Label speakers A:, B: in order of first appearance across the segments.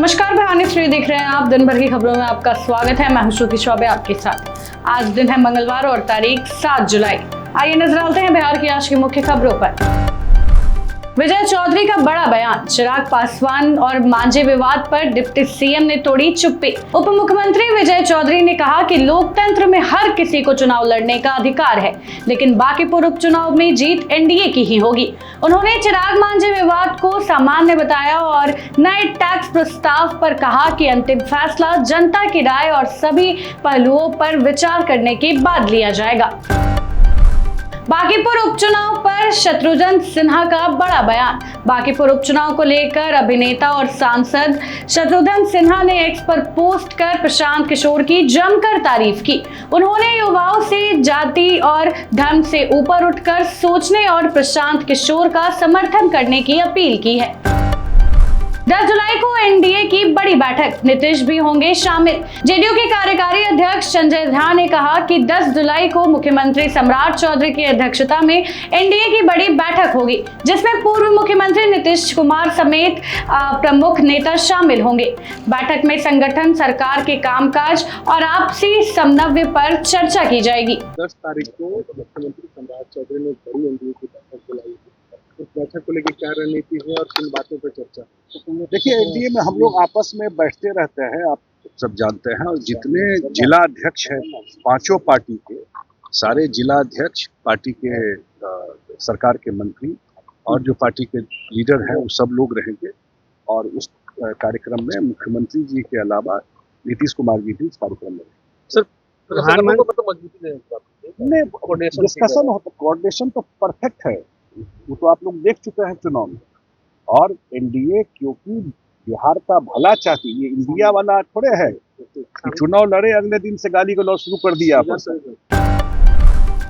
A: नमस्कार, भवानी श्री देख रहे हैं आप। दिन भर की खबरों में आपका स्वागत है। मैं हूं श्रुति चौबे आपके साथ। आज दिन है मंगलवार और तारीख 7 जुलाई। आइए नजर डालते हैं बिहार की आज की मुख्य खबरों पर। विजय चौधरी का बड़ा बयान, चिराग पासवान और मांझे विवाद पर डिप्टी सीएम ने तोड़ी चुप्पी। उप मुख्यमंत्री विजय चौधरी ने कहा कि लोकतंत्र में हर किसी को चुनाव लड़ने का अधिकार है, लेकिन बांकीपुर उपचुनाव में जीत एनडीए की ही होगी। उन्होंने चिराग मांझे विवाद को सामान्य बताया और नए टैक्स प्रस्ताव पर कहा कि अंतिम फैसला जनता की राय और सभी पहलुओं पर विचार करने के बाद लिया जाएगा। बांकीपुर उपचुनाव पर शत्रुघ्न सिन्हा का बड़ा बयान। बांकीपुर उपचुनाव को लेकर अभिनेता और सांसद शत्रुघ्न सिन्हा ने एक्स पर पोस्ट कर प्रशांत किशोर की जमकर तारीफ की। उन्होंने युवाओं से जाति और धर्म से ऊपर उठकर सोचने और प्रशांत किशोर का समर्थन करने की अपील की है। 10 जुलाई को एनडीए की बड़ी बैठक, नीतीश भी होंगे शामिल। जेडीयू के कार्यकारी अध्यक्ष संजय झा ने कहा कि 10 जुलाई को मुख्यमंत्री सम्राट चौधरी की अध्यक्षता में एनडीए की बड़ी बैठक होगी, जिसमें पूर्व मुख्यमंत्री नीतीश कुमार समेत प्रमुख नेता शामिल होंगे। बैठक में संगठन, सरकार के कामकाज और आपसी समन्वय पर चर्चा की जाएगी।
B: 10 तारीख को मुख्यमंत्री सम्राट चौधरी ने बड़ी एनडीए की बैठक बुलाई। उस बैठक को लेकर क्या रणनीति है और किन बातों पर चर्चा?
C: देखिए, एनडीए में हम लोग आपस में बैठते रहते हैं, आप सब जानते हैं। और जितने जिला अध्यक्ष हैं पांचों पार्टी के, सारे जिला अध्यक्ष, पार्टी के सरकार के मंत्री और जो पार्टी के लीडर हैं वो सब लोग रहेंगे। और उस कार्यक्रम में मुख्यमंत्री जी के अलावा नीतीश कुमार जी भी इस कार्यक्रम में
B: सर, प्रधानमंत्री को तो मजबूती
C: नहीं, डिस्कशन होता, कोऑर्डिनेशन तो परफेक्ट है। वो तो आप लोग देख चुके हैं चुनाव में। और एनडीए क्योंकि बिहार का भला चाहती है, ये इंडिया वाला थोड़े है कि चुनाव लड़े अगले दिन से गाली गलौज शुरू कर दिया।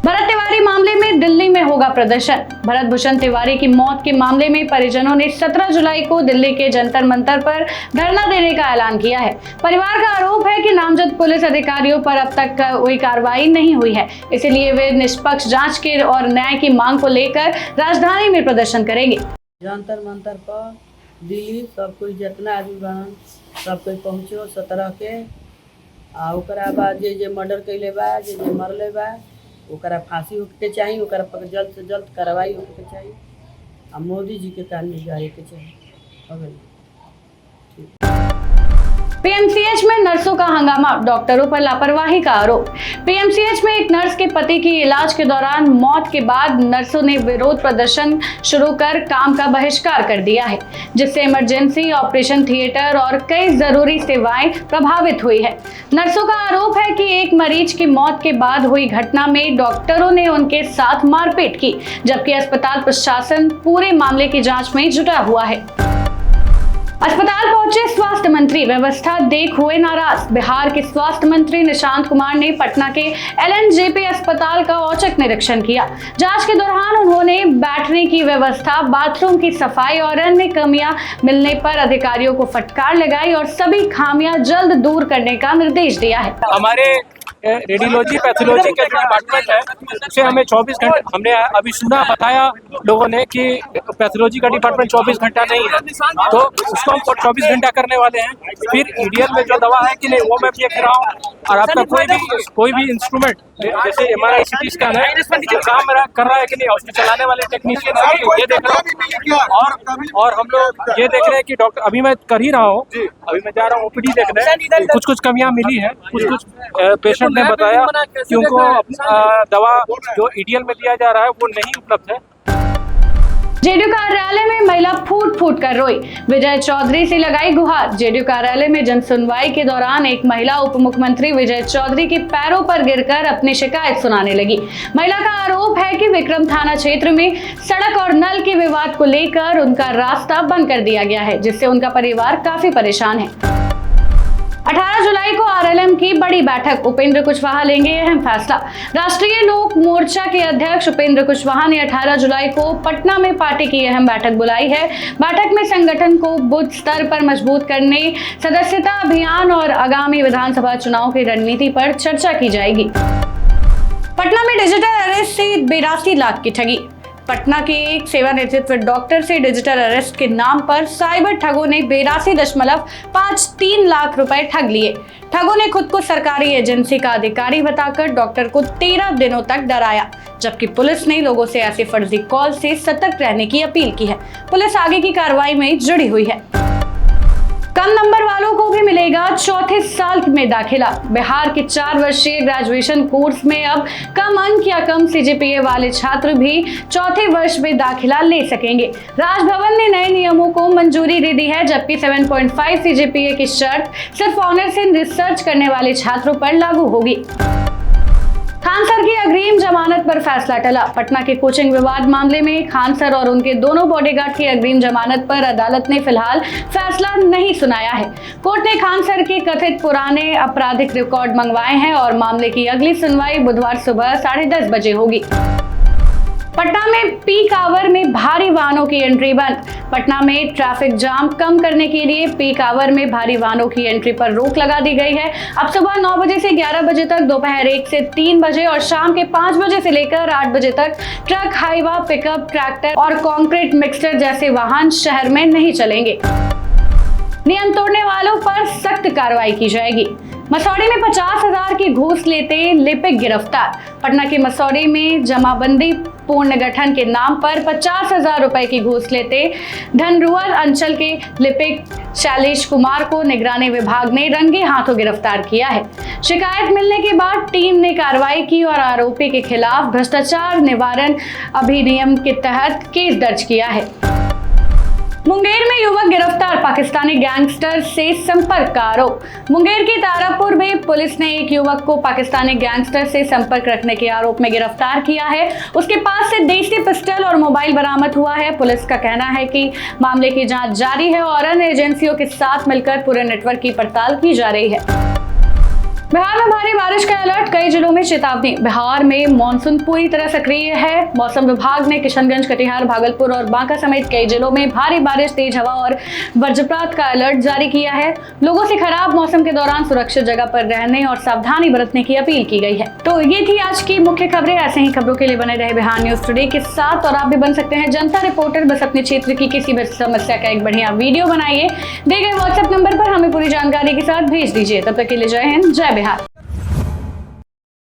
A: भरत तिवारी मामले में दिल्ली में होगा प्रदर्शन। भरत भूषण तिवारी की मौत के मामले में परिजनों ने 17 जुलाई को दिल्ली के जंतर मंतर पर धरना देने का ऐलान किया है। परिवार का आरोप है कि नामजद पुलिस अधिकारियों पर अब तक कोई कार्रवाई नहीं हुई है, इसलिए वे निष्पक्ष जांच के और न्याय की मांग को लेकर राजधानी में प्रदर्शन करेंगे।
D: जंतर मंतर पर दिल्ली सब कोई जितना आदमी बहन सब कोई पहुँचो 17 के। ओकरा बाद जे मर्डर कैले बा, जे मरले बा, ओकरा फांसी होके चाहिए, ओकरा पर जल्द से जल्द कार्रवाई होके चाहिए। आ मोदी जी के कान में जाए के चाहिए।
A: पीएमसीएच में नर्सों का हंगामा, डॉक्टरों पर लापरवाही का आरोप। पीएमसीएच में एक नर्स के पति की इलाज के दौरान मौत के बाद नर्सों ने विरोध प्रदर्शन शुरू कर काम का बहिष्कार कर दिया है, जिससे इमरजेंसी, ऑपरेशन थिएटर और कई जरूरी सेवाएं प्रभावित हुई है। नर्सों का आरोप है कि एक मरीज की मौत के बाद हुई घटना में डॉक्टरों ने उनके साथ मारपीट की, जबकि अस्पताल प्रशासन पूरे मामले की जाँच में जुटा हुआ है। अस्पताल पहुंचे स्वास्थ्य मंत्री, व्यवस्था देख हुए नाराज। बिहार के स्वास्थ्य मंत्री निशांत कुमार ने पटना के एलएनजेपी अस्पताल का औचक निरीक्षण किया। जांच के दौरान उन्होंने बैठने की व्यवस्था, बाथरूम की सफाई और अन्य कमियां मिलने पर अधिकारियों को फटकार लगाई और सभी खामियां जल्द दूर करने का निर्देश दिया है।
E: हमारे रेडियोलॉजी पैथोलॉजी का डिपार्टमेंट है, उसे हमें 24 घंटे, हमने अभी सुना, बताया लोगों ने कि पैथोलॉजी का डिपार्टमेंट 24 घंटा नहीं है, तो उसको हम 24 घंटा करने वाले हैं। फिर ईडीएल में जो दवा है कि नहीं वो मैं देख रहा हूँ। और आपका कोई भी इंस्ट्रूमेंट जैसे MRI CT स्कैन है जो काम कर रहा है कि नहीं, उसको चलाने वाले टेक्नीशियन है ये देख रहा हूँ। और हम लोग ये देख रहे हैं कि डॉक्टर, अभी मैं कर ही रहा हूँ, अभी मैं जा रहा हूँ OPD देखने, कुछ कमियां मिली है। कुछ पेशेंट ने बताया कि उनको दवा जो ईडीएल में दिया जा रहा है वो नहीं उपलब्ध है।
A: जेडीयू कार्यालय में महिला फूट फूट कर रोई, विजय चौधरी से लगाई गुहार। जेडीयू कार्यालय में जनसुनवाई के दौरान एक महिला उप मुख्यमंत्री विजय चौधरी के पैरों पर गिरकर अपनी शिकायत सुनाने लगी। महिला का आरोप है कि विक्रम थाना क्षेत्र में सड़क और नल के विवाद को लेकर उनका रास्ता बंद कर दिया गया है, जिससे उनका परिवार काफी परेशान है। 18 जुलाई को आरएलएम की बड़ी बैठक, उपेंद्र कुशवाहा लेंगे अहम फैसला। राष्ट्रीय लोक मोर्चा के अध्यक्ष उपेंद्र कुशवाहा ने 18 जुलाई को पटना में पार्टी की अहम बैठक बुलाई है। बैठक में संगठन को बूथ स्तर पर मजबूत करने, सदस्यता अभियान और आगामी विधानसभा चुनाव की रणनीति पर चर्चा की जाएगी। पटना में डिजिटल अरेस्ट से 82 लाख की ठगी। पटना के एक सेवानिवृत्त डॉक्टर से डिजिटल अरेस्ट के नाम पर साइबर ठगों ने 82.53 लाख रुपए ठग लिए। ठगों ने खुद को सरकारी एजेंसी का अधिकारी बताकर डॉक्टर को 13 दिनों तक डराया, जबकि पुलिस ने लोगों से ऐसे फर्जी कॉल से सतर्क रहने की अपील की है। पुलिस आगे की कार्रवाई में जुड़ी हुई है। कम नंबर वालों को भी मिलेगा चौथे साल में दाखिला। बिहार के 4 वर्षीय ग्रेजुएशन कोर्स में अब कम अंक या कम सीजीपीए वाले छात्र भी चौथे वर्ष में दाखिला ले सकेंगे। राजभवन ने नए नियमों को मंजूरी दे दी है, जबकि 7.5 सीजीपीए की शर्त सिर्फ ऑनर्स इन रिसर्च करने वाले छात्रों पर लागू होगी। खान सर की अग्रिम जमानत पर फैसला टला। पटना के कोचिंग विवाद मामले में खान सर और उनके दोनों बॉडीगार्ड की अग्रिम जमानत पर अदालत ने फिलहाल फैसला नहीं सुनाया है। कोर्ट ने खान सर के कथित पुराने आपराधिक रिकॉर्ड मंगवाए हैं और मामले की अगली सुनवाई बुधवार सुबह 10:30 बजे होगी। पटना में पीक आवर में भारी वाहनों की एंट्री बंद। पटना में ट्रैफिक जाम कम करने के लिए पीक आवर में भारी वाहनों की एंट्री पर रोक लगा दी गई है। अब सुबह 9 बजे से 11 बजे तक, दोपहर 1 से 3 बजे और शाम के 5 बजे से लेकर 8 बजे तक ट्रक, हाईवा, पिकअप, ट्रैक्टर और कंक्रीट मिक्सर जैसे वाहन शहर में नहीं चलेंगे। नियम तोड़ने वालों पर सख्त कार्रवाई की जाएगी। मसौड़ी में 50,000 की घूस लेते लिपिक गिरफ्तार। पटना के मसौड़ी में जमाबंदी पूर्ण गठन के नाम पर 50,000 रुपए की घूस लेते धनरुअर अंचल के लिपिक शैलेश कुमार को निगरानी विभाग ने रंगे हाथों गिरफ्तार किया है। शिकायत मिलने के बाद टीम ने कार्रवाई की और आरोपी के खिलाफ भ्रष्टाचार निवारण अधिनियम के तहत केस दर्ज किया है। मुंगेर में युवक गिरफ्तार, पाकिस्तानी गैंगस्टर से संपर्क का आरोप। मुंगेर के तारापुर में पुलिस ने एक युवक को पाकिस्तानी गैंगस्टर से संपर्क रखने के आरोप में गिरफ्तार किया है। उसके पास से देसी पिस्टल और मोबाइल बरामद हुआ है। पुलिस का कहना है कि मामले की जांच जारी है और अन्य एजेंसियों के साथ मिलकर पूरे नेटवर्क की पड़ताल की जा रही है। बिहार में भारी बारिश का अलर्ट, कई जिलों में चेतावनी। बिहार में मानसून पूरी तरह सक्रिय है। मौसम विभाग ने किशनगंज, कटिहार, भागलपुर और बांका समेत कई जिलों में भारी बारिश, तेज हवा और वज्रपात का अलर्ट जारी किया है। लोगों से खराब मौसम के दौरान सुरक्षित जगह पर रहने और सावधानी बरतने की अपील की गई है। तो ये थी आज की मुख्य खबरें। ऐसे ही खबरों के लिए बने रहे बिहार न्यूज टुडे के साथ और आप भी बन सकते हैं जनता रिपोर्टर। बस अपने क्षेत्र की किसी भी समस्या का एक बढ़िया वीडियो बनाइए, दिए गए व्हाट्सएप नंबर पर हमें पूरी जानकारी के साथ भेज दीजिए। तब तक के लिए जय हिंद, जय बिहार।